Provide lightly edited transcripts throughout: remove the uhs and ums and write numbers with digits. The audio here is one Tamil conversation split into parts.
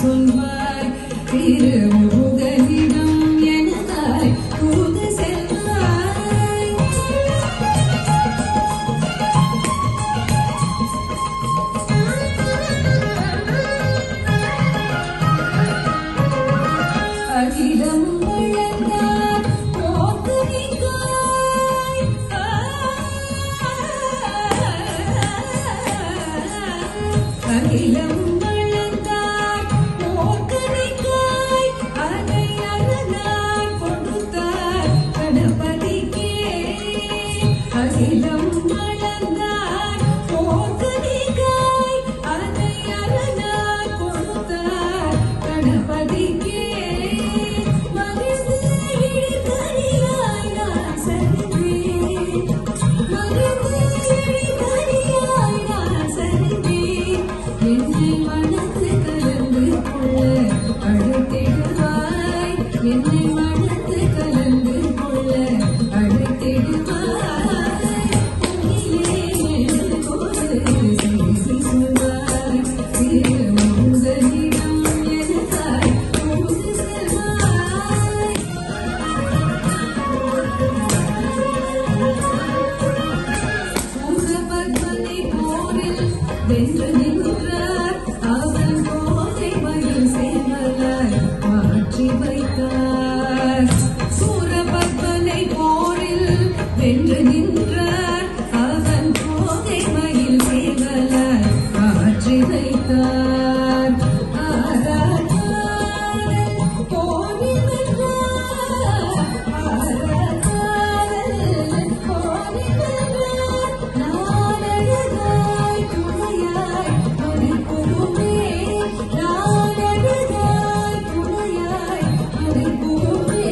சொல்வாய் திருமுருகனிடம் எனதாய் தூது செல்வாய். அகிலம் வளர்ந்தார் போக்குனிக்காய் அகிலம் வளர்ந்தார் போக்குனிக்காய் அதை அரணார் கொடுத்தார் கணபதிக்கே. அகிலம் வளர்ந்தார் போக்குனிக்காய் அதை அரணார் கொடுத்தார் கணபதிக்கே. என்னை மனது கலந்து கொள்ள அழைத்திடுவாய். சொல்வாய் திருமுருகனிடம் எனதாய் தூது செல்வாய். சூரபத்மனை போரில் வென்று நின்றார் அவன் போதை மயில் சேவலாய் மாற்றி வைத்தார். சூரபத்மனை போரில் வென்று நின்றார் அவன் போதை மயில் சேவலாய் மாற்றி வைத்தார். ஆராதாரல் போரில் வென்றார் ஆராதாரல் போரில் வென்றார். நானழகாய் துணையாய் மணிப்புமே நானழகாய் துணையாய் மணிப்புமே.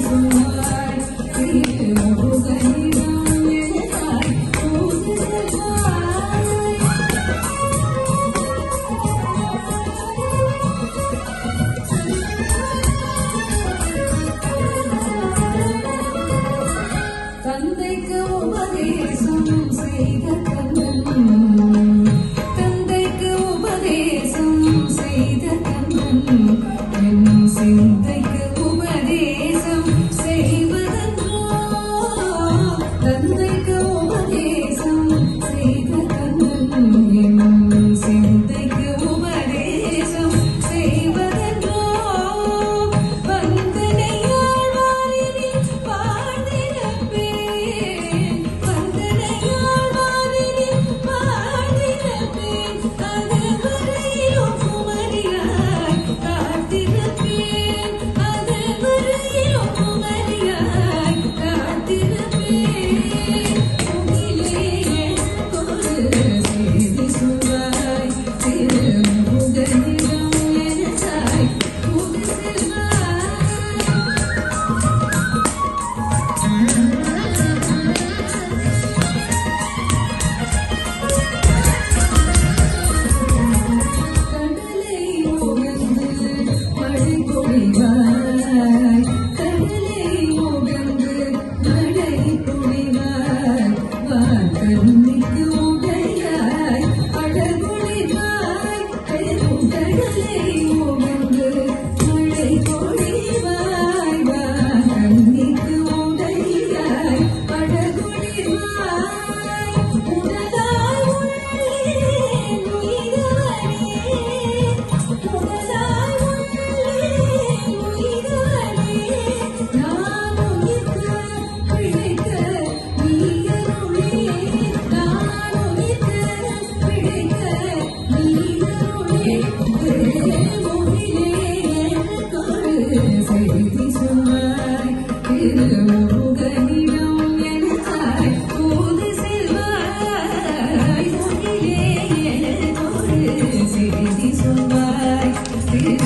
சொல்வாய் திருமுருகனிடம் எனதாய் தூது செல்வாய். தந்தைக்கு உபதேசம் செய்த